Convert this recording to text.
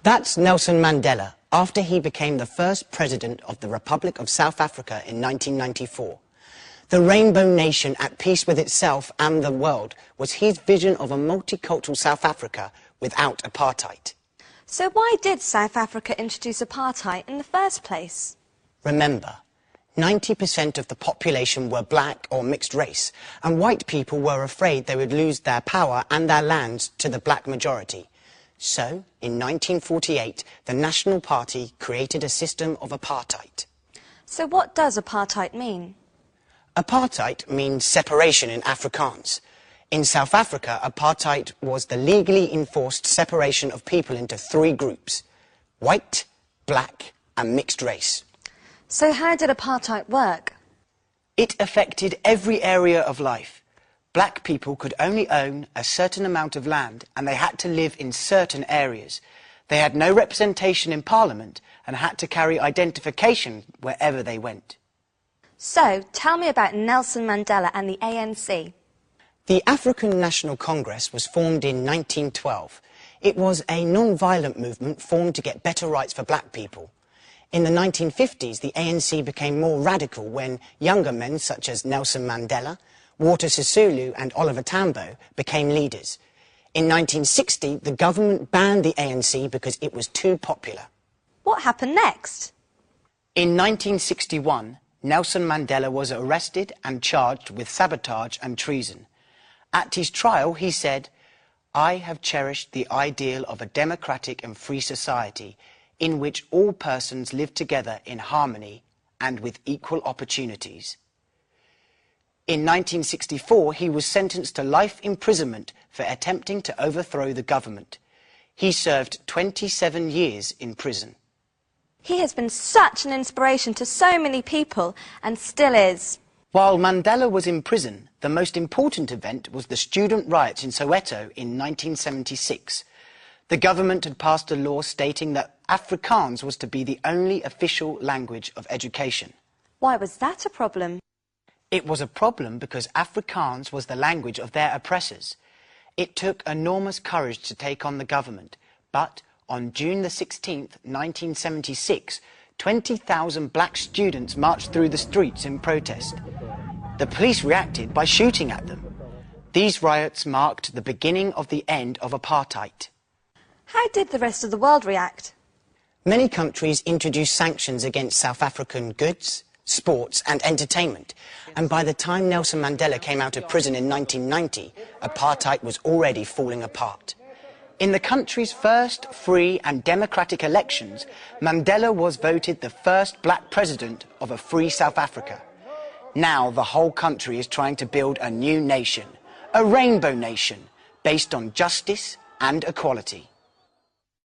That's Nelson Mandela, after he became the first president of the Republic of South Africa in 1994. The rainbow nation at peace with itself and the world was his vision of a multicultural South Africa without apartheid. So why did South Africa introduce apartheid in the first place? Remember, 90% of the population were black or mixed race, and white people were afraid they would lose their power and their lands to the black majority. So, in 1948, the National Party created a system of apartheid. So what does apartheid mean? Apartheid means separation in Afrikaans. In South Africa, apartheid was the legally enforced separation of people into three groups: white, black and mixed race. So how did apartheid work? It affected every area of life. Black people could only own a certain amount of land and they had to live in certain areas. They had no representation in Parliament and had to carry identification wherever they went. So, tell me about Nelson Mandela and the ANC. The African National Congress was formed in 1912. It was a non-violent movement formed to get better rights for black people. In the 1950s, the ANC became more radical when younger men such as Nelson Mandela, Walter Sisulu and Oliver Tambo became leaders. In 1960, the government banned the ANC because it was too popular. What happened next? In 1961, Nelson Mandela was arrested and charged with sabotage and treason. At his trial, he said, "I have cherished the ideal of a democratic and free society in which all persons live together in harmony and with equal opportunities." In 1964, he was sentenced to life imprisonment for attempting to overthrow the government. He served 27 years in prison. He has been such an inspiration to so many people and still is. While Mandela was in prison, the most important event was the student riots in Soweto in 1976. The government had passed a law stating that Afrikaans was to be the only official language of education. Why was that a problem? It was a problem because Afrikaans was the language of their oppressors. It took enormous courage to take on the government, but on June the 16th, 1976, 20,000 black students marched through the streets in protest. The police reacted by shooting at them. These riots marked the beginning of the end of apartheid. How did the rest of the world react? Many countries introduced sanctions against South African goods, sports and entertainment, and by the time Nelson Mandela came out of prison in 1990, apartheid was already falling apart. In the country's first free and democratic elections, Mandela was voted the first black president of a free South Africa. Now the whole country is trying to build a new nation, a rainbow nation, based on justice and equality.